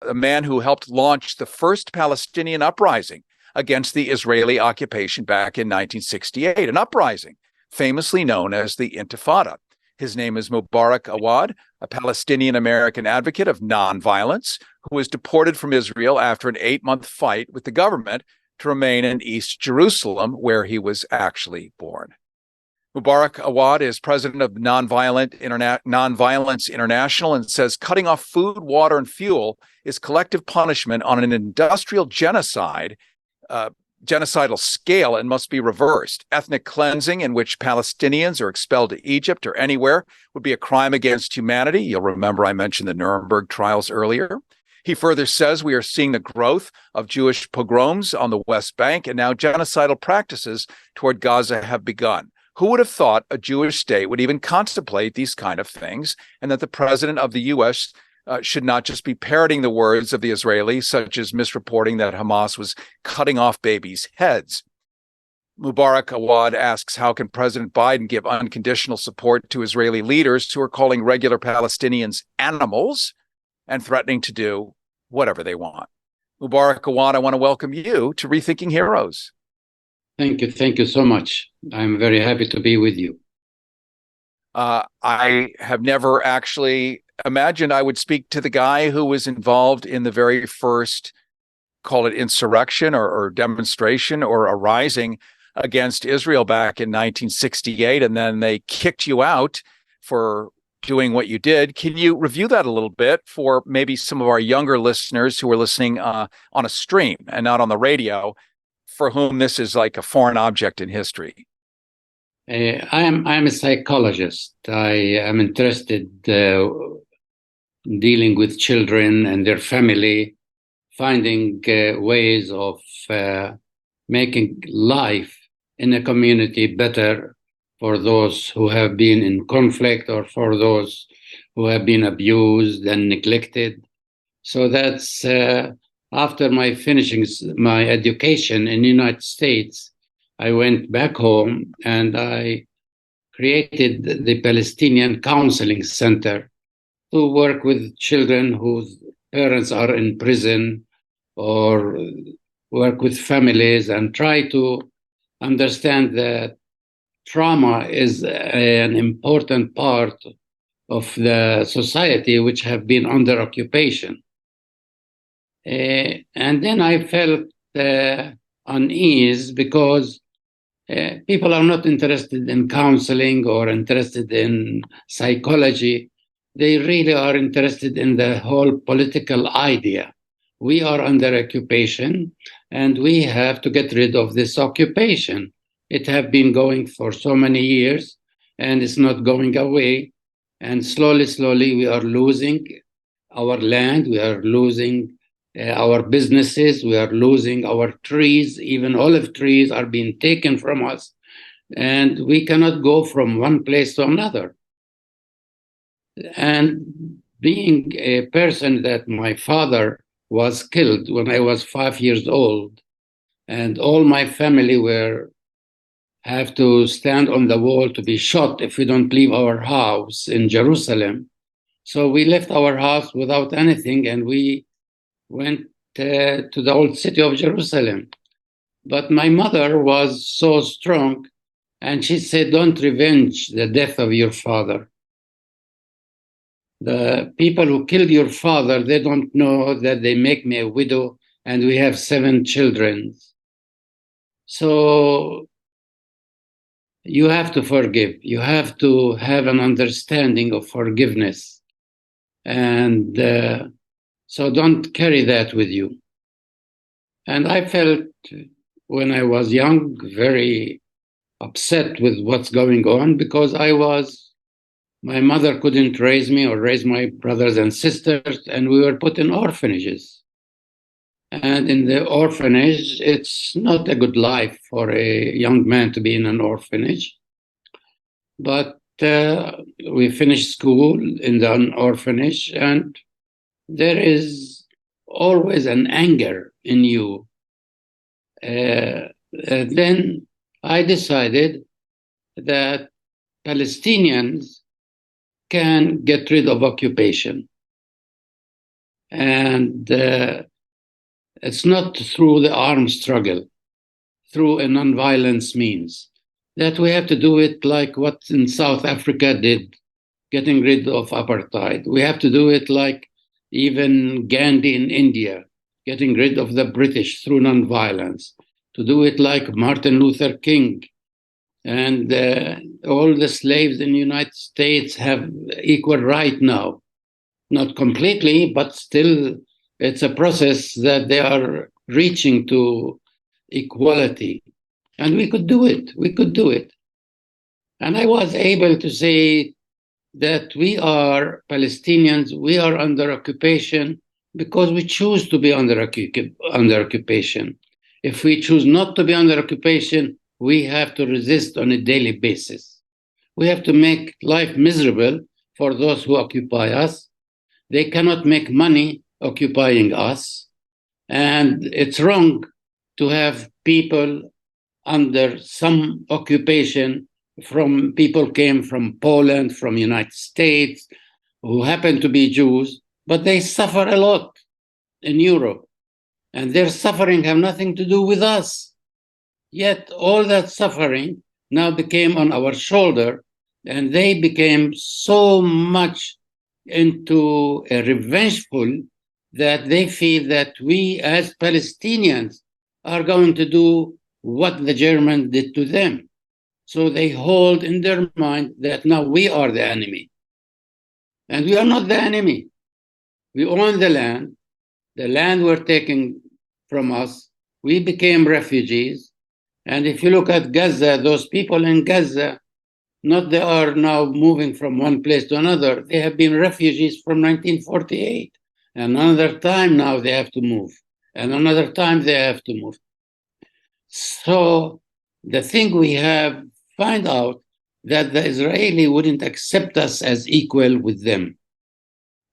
a man who helped launch the first Palestinian uprising against the Israeli occupation back in 1968, an uprising famously known as the Intifada. His name is Mubarak Awad, a Palestinian-American advocate of nonviolence who was deported from Israel after an 8-month fight with the government to remain in East Jerusalem, where he was actually born. Mubarak Awad is president of Nonviolence International and says cutting off food, water, and fuel is collective punishment on an industrial genocidal scale and must be reversed. Ethnic cleansing, in which Palestinians are expelled to Egypt or anywhere, would be a crime against humanity. You'll remember I mentioned the Nuremberg trials earlier. He further says we are seeing the growth of Jewish pogroms on the West Bank, and now genocidal practices toward Gaza have begun. Who would have thought a Jewish state would even contemplate these kind of things, and that the president of the U.S. Should not just be parroting the words of the Israelis, such as misreporting that Hamas was cutting off babies' heads. Mubarak Awad asks, how can President Biden give unconditional support to Israeli leaders who are calling regular Palestinians animals and threatening to do whatever they want? Mubarak Awad, I want to welcome you to Rethinking Heroes. Thank you. Thank you so much. I'm very happy to be with you. I have never actually imagined I would speak to the guy who was involved in the very first, call it insurrection or demonstration or a rising against Israel back in 1968, and then they kicked you out for doing what you did. Can you review that a little bit for maybe some of our younger listeners who are listening on a stream and not on the radio, for whom this is like a foreign object in history? I'm a psychologist. I am interested dealing with children and their family, finding ways of making life in a community better for those who have been in conflict or for those who have been abused and neglected. So that's after my finishing my education in the United States, I went back home and I created the Palestinian Counseling Center to work with children whose parents are in prison, or work with families and try to understand that trauma is an important part of the society which have been under occupation. And then I felt unease because people are not interested in counseling or interested in psychology. They really are interested in the whole political idea. We are under occupation and we have to get rid of this occupation. It have been going for so many years and it's not going away. And slowly, we are losing our land. We are losing our businesses. We are losing our trees. Even olive trees are being taken from us. And we cannot go from one place to another. And being a person that my father was killed when I was 5 years old, and all my family have to stand on the wall to be shot if we don't leave our house in Jerusalem. So we left our house without anything and we went to the old city of Jerusalem. But my mother was so strong and she said, don't revenge the death of your father. The people who killed your father, they don't know that they make me a widow and we have 7 children. So you have to forgive. You have to have an understanding of forgiveness. And so don't carry that with you. And I felt when I was young very upset with what's going on because my mother couldn't raise me or raise my brothers and sisters, and we were put in orphanages. And in the orphanage, it's not a good life for a young man to be in an orphanage. But we finished school in the orphanage, and there is always an anger in you. Then I decided that Palestinians can get rid of occupation. And it's not through the armed struggle, through a nonviolence means, that we have to do it like what in South Africa did, getting rid of apartheid. We have to do it like even Gandhi in India, getting rid of the British through nonviolence, to do it like Martin Luther King. And all the slaves in the United States have equal right now. Not completely, but still it's a process that they are reaching to equality. And we could do it. We could do it. And I was able to say that we are Palestinians, we are under occupation because we choose to be under occupation. If we choose not to be under occupation, we have to resist on a daily basis. We have to make life miserable for those who occupy us. They cannot make money occupying us. And it's wrong to have people under some occupation. From people came from Poland, from United States, who happen to be Jews, but they suffer a lot in Europe. And their suffering have nothing to do with us. Yet all that suffering now became on our shoulder, and they became so much into a revengeful that they feel that we as Palestinians are going to do what the Germans did to them. So they hold in their mind that now we are the enemy. And we are not the enemy. We own the land. The land were taken from us. We became refugees. And if you look at Gaza, those people in Gaza, not they are now moving from one place to another. They have been refugees from 1948. And another time now they have to move. And another time they have to move. So the thing we have find out that the Israeli wouldn't accept us as equal with them.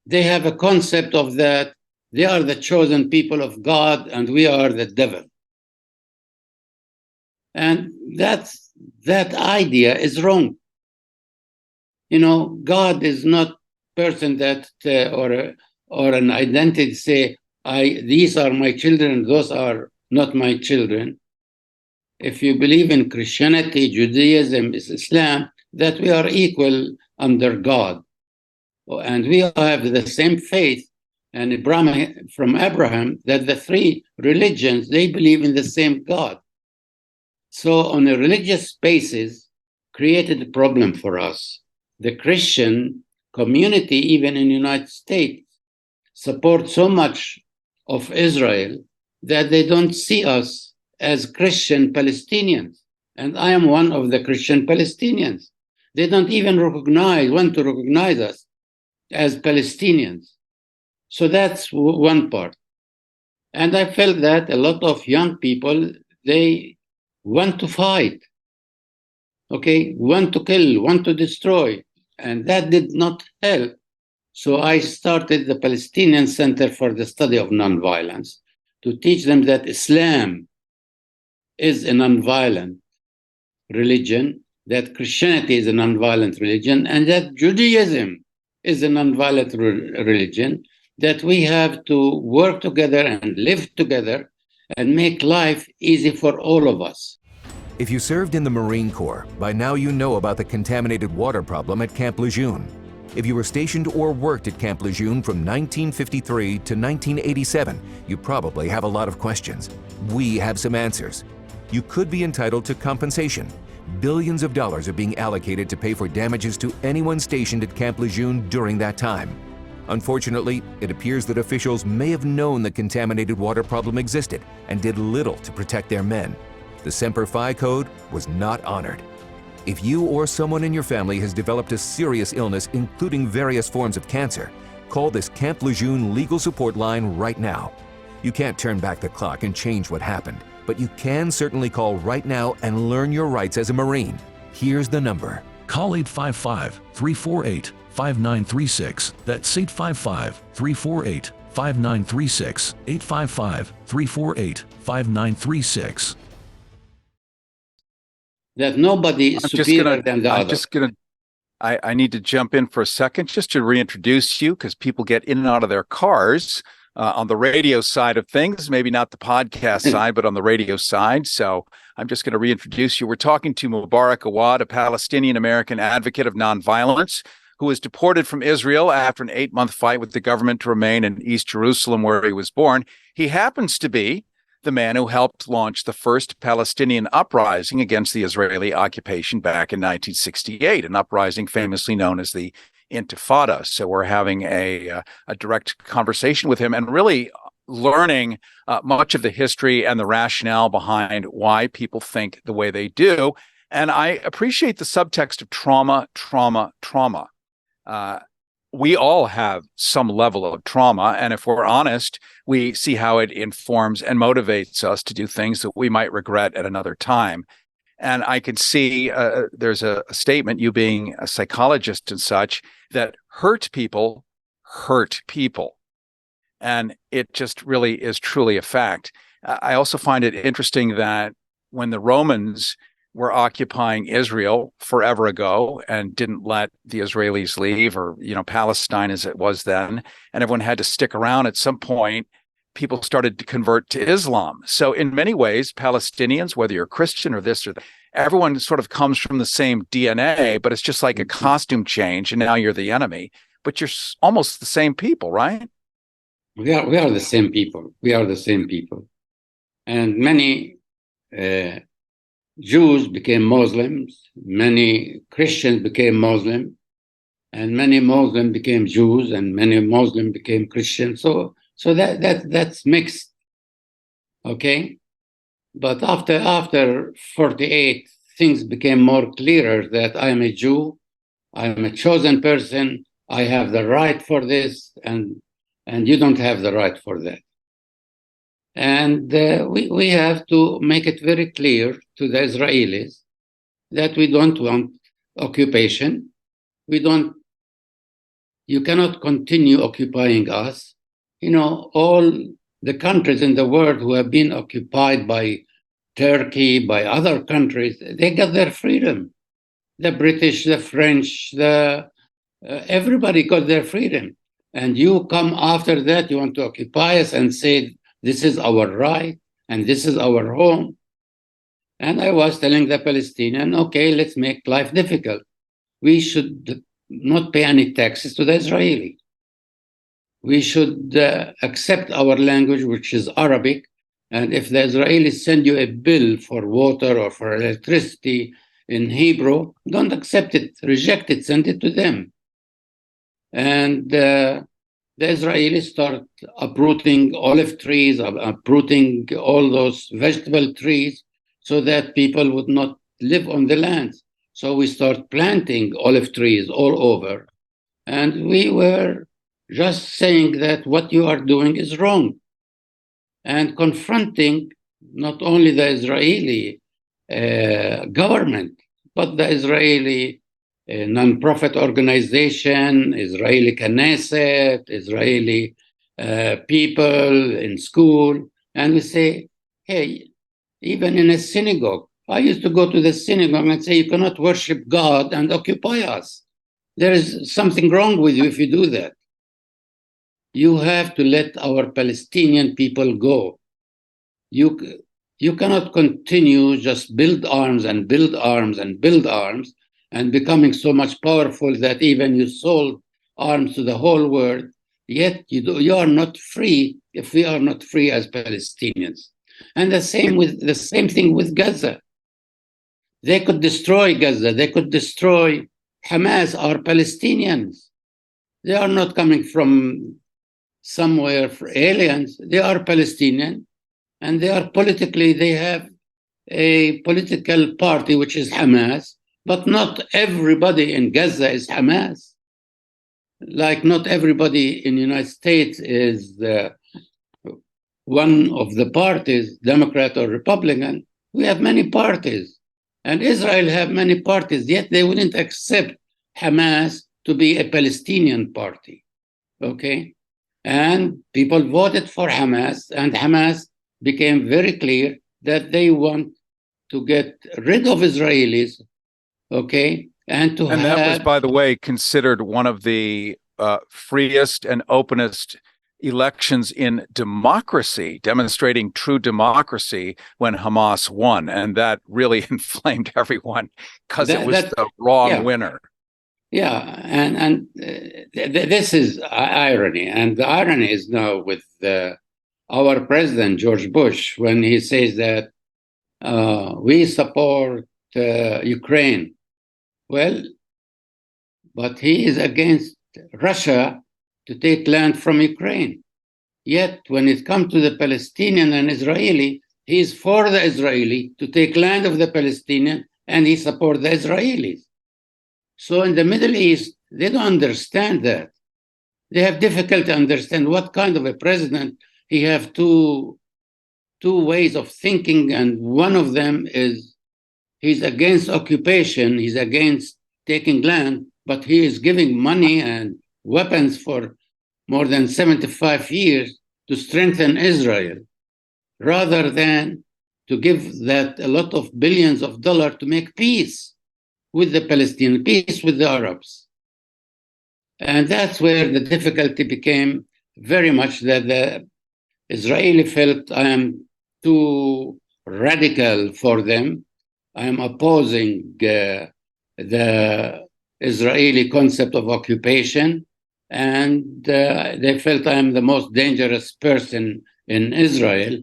They have a concept of that they are the chosen people of God and we are the devil. And that idea is wrong. You know, God is not person that or an identity say, these are my children, those are not my children. If you believe in Christianity, Judaism, Islam, that we are equal under God. And we have the same faith, and from Abraham, that the three religions, they believe in the same God. So on a religious basis, created a problem for us. The Christian community, even in the United States, support so much of Israel that they don't see us as Christian Palestinians. And I am one of the Christian Palestinians. They don't even want to recognize us as Palestinians. So that's one part. And I felt that a lot of young people, they want to fight, want to kill, want to destroy. And that did not help. So I started the Palestinian Center for the Study of Nonviolence to teach them that Islam is a nonviolent religion, that Christianity is a nonviolent religion, and that Judaism is a nonviolent religion, that we have to work together and live together and make life easy for all of us. If you served in the Marine Corps, by now you know about the contaminated water problem at Camp Lejeune. If you were stationed or worked at Camp Lejeune from 1953 to 1987, you probably have a lot of questions. We have some answers. You could be entitled to compensation. Billions of dollars are being allocated to pay for damages to anyone stationed at Camp Lejeune during that time. Unfortunately, it appears that officials may have known the contaminated water problem existed and did little to protect their men. The Semper Fi code was not honored. If you or someone in your family has developed a serious illness, including various forms of cancer, call this Camp Lejeune legal support line right now. You can't turn back the clock and change what happened, but you can certainly call right now and learn your rights as a Marine. Here's the number. Call 855-348-5936. That's 855-348-5936. 855-348-5936. That nobody is superior than the other. I need to jump in for a second just to reintroduce you because people get in and out of their cars on the radio side of things, maybe not the podcast side, but on the radio side. So I'm just going to reintroduce you. We're talking to Mubarak Awad, a Palestinian American advocate of nonviolence, who was deported from Israel after an 8-month fight with the government to remain in East Jerusalem, where he was born. He happens to be the man who helped launch the first Palestinian uprising against the Israeli occupation back in 1968, an uprising famously known as the Intifada. So we're having a direct conversation with him and really learning much of the history and the rationale behind why people think the way they do. And I appreciate the subtext of trauma, trauma, trauma. We all have some level of trauma. And if we're honest, we see how it informs and motivates us to do things that we might regret at another time. And I could see there's a statement, you being a psychologist and such, that hurt people hurt people. And it just really is truly a fact. I also find it interesting that when the Romans were occupying Israel forever ago and didn't let the Israelis leave, or, Palestine as it was then, and everyone had to stick around, at some point, people started to convert to Islam. So in many ways, Palestinians, whether you're Christian or this or that, everyone sort of comes from the same DNA, but it's just like a costume change, and now you're the enemy. But you're almost the same people, right? We are the same people. We are the same people. And many Jews became Muslims, many Christians became Muslim, and many Muslims became Jews, and many Muslims became Christians. So that's mixed, okay? But after 48, things became more clearer that I am a Jew, I am a chosen person, I have the right for this, and you don't have the right for that. And we have to make it very clear to the Israelis that we don't want occupation. You cannot continue occupying us. All the countries in the world who have been occupied by Turkey, by other countries, they got their freedom. The British, the French, everybody got their freedom. And you come after that, you want to occupy us and say, this is our right, and this is our home. And I was telling the Palestinian, okay, let's make life difficult. We should not pay any taxes to the Israeli. We should accept our language, which is Arabic. And if the Israelis send you a bill for water or for electricity in Hebrew, don't accept it, reject it, send it to them. And the Israelis start uprooting olive trees, uprooting all those vegetable trees so that people would not live on the lands. So we start planting olive trees all over. And we were just saying that what you are doing is wrong. And confronting not only the Israeli government, but the Israeli non-profit organization, Israeli Knesset, Israeli people in school. And we say, hey, even in a synagogue, I used to go to the synagogue and say, you cannot worship God and occupy us. There is something wrong with you if you do that. You have to let our Palestinian people go. You cannot continue just build arms and build arms and build arms and becoming so much powerful that even you sold arms to the whole world, yet you are not free if we are not free as Palestinians. And the same thing with Gaza. They could destroy Gaza. They could destroy Hamas or Palestinians. They are not coming from somewhere for aliens. They are Palestinian, and they have a political party, which is Hamas, but not everybody in Gaza is Hamas. Like not everybody in the United States is one of the parties, Democrat or Republican. We have many parties, and Israel have many parties, yet they wouldn't accept Hamas to be a Palestinian party, okay? And people voted for Hamas, and Hamas became very clear that they want to get rid of Israelis, okay, And to And that was, have, by the way, considered one of the freest and openest elections in democracy, demonstrating true democracy when Hamas won. And that really inflamed everyone because it was the wrong yeah. winner. Yeah, and this is irony, and the irony is now with our president George Bush when he says that we support Ukraine. Well, but he is against Russia to take land from Ukraine. Yet, when it comes to the Palestinian and Israeli, he is for the Israeli to take land of the Palestinian, and he supports the Israelis. So in the Middle East, they don't understand that. They have difficulty to understand what kind of a president. He have two ways of thinking, and one of them is he's against occupation, he's against taking land, but he is giving money and weapons for more than 75 years to strengthen Israel, rather than to give that a lot of billions of dollars to make peace with the Palestinian, peace with the Arabs. And that's where the difficulty became very much that the Israeli felt I am too radical for them. I am opposing the Israeli concept of occupation. And they felt I am the most dangerous person in Israel.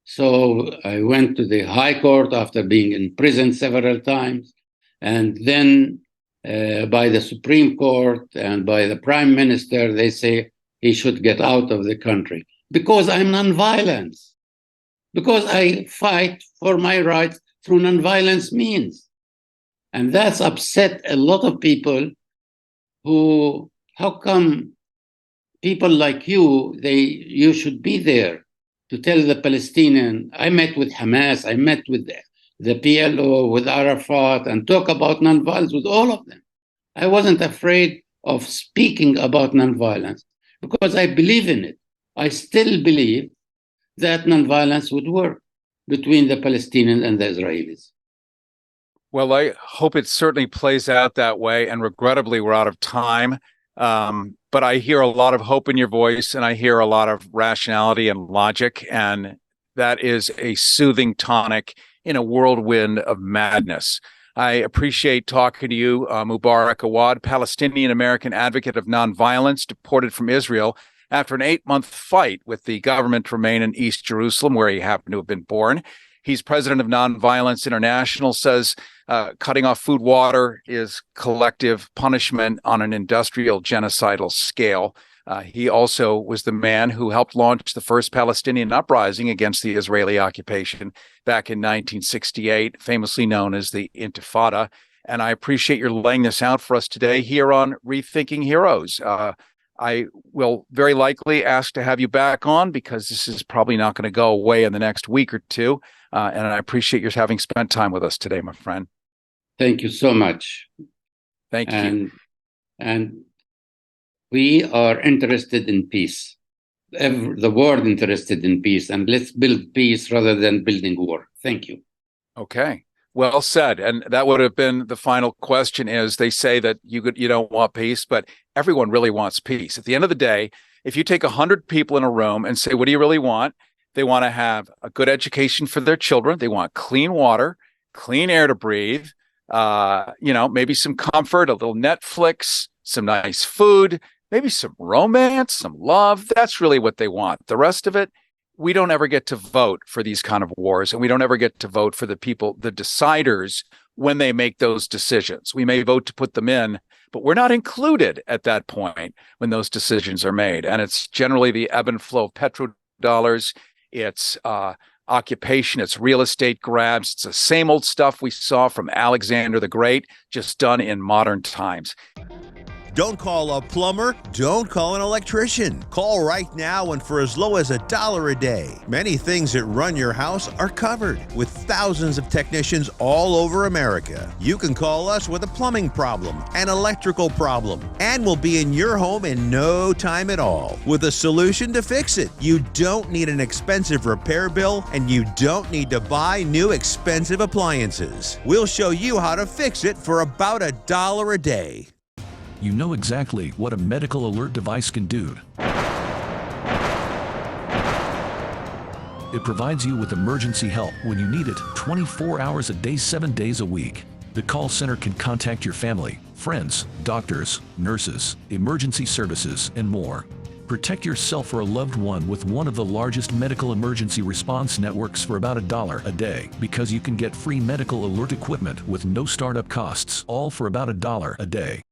So I went to the High Court after being in prison several times. And then by the Supreme Court and by the Prime Minister, they say he should get out of the country. Because I'm nonviolence. Because I fight for my rights through nonviolence means. And that's upset a lot of people who, how come people like you should be there to tell the Palestinian. I met with Hamas, I met with the PLO, with Arafat, and talk about nonviolence with all of them. I wasn't afraid of speaking about nonviolence because I believe in it. I still believe that nonviolence would work between the Palestinians and the Israelis. Well, I hope it certainly plays out that way. And regrettably, we're out of time. But I hear a lot of hope in your voice, and I hear a lot of rationality and logic. And that is a soothing tonic in a whirlwind of madness. I appreciate talking to you, Mubarak Awad, Palestinian American advocate of nonviolence, deported from Israel after an 8-month fight with the government to remain in East Jerusalem, where he happened to have been born. He's president of Nonviolence International, says cutting off food, water is collective punishment on an industrial genocidal scale. He also was the man who helped launch the first Palestinian uprising against the Israeli occupation back in 1968, famously known as the Intifada. And I appreciate your laying this out for us today here on Rethinking Heroes. I will very likely ask to have you back on because this is probably not going to go away in the next week or two. And I appreciate your having spent time with us today, my friend. Thank you so much. Thank you. And we are interested in peace. The world interested in peace, and let's build peace rather than building war. Thank you. Okay. Well said. And that would have been the final question is they say that you don't want peace, but everyone really wants peace. At the end of the day, if you take 100 people in a room and say, what do you really want? They want to have a good education for their children. They want clean water, clean air to breathe, maybe some comfort, a little Netflix, some nice food, maybe some romance, some love. That's really what they want. The rest of it, we don't ever get to vote for these kind of wars, and we don't ever get to vote for the people, the deciders, when they make those decisions. We may vote to put them in, but we're not included at that point when those decisions are made. And it's generally the ebb and flow of petrodollars. It's occupation, it's real estate grabs. It's the same old stuff we saw from Alexander the Great, just done in modern times. Don't call a plumber, don't call an electrician. Call right now and for as low as $1 a day. Many things that run your house are covered with thousands of technicians all over America. You can call us with a plumbing problem, an electrical problem, and we'll be in your home in no time at all with a solution to fix it. You don't need an expensive repair bill and you don't need to buy new expensive appliances. We'll show you how to fix it for about $1 a day. You know exactly what a medical alert device can do. It provides you with emergency help when you need it 24 hours a day, 7 days a week. The call center can contact your family, friends, doctors, nurses, emergency services, and more. Protect yourself or a loved one with one of the largest medical emergency response networks for about $1 a day, because you can get free medical alert equipment with no startup costs, all for about $1 a day.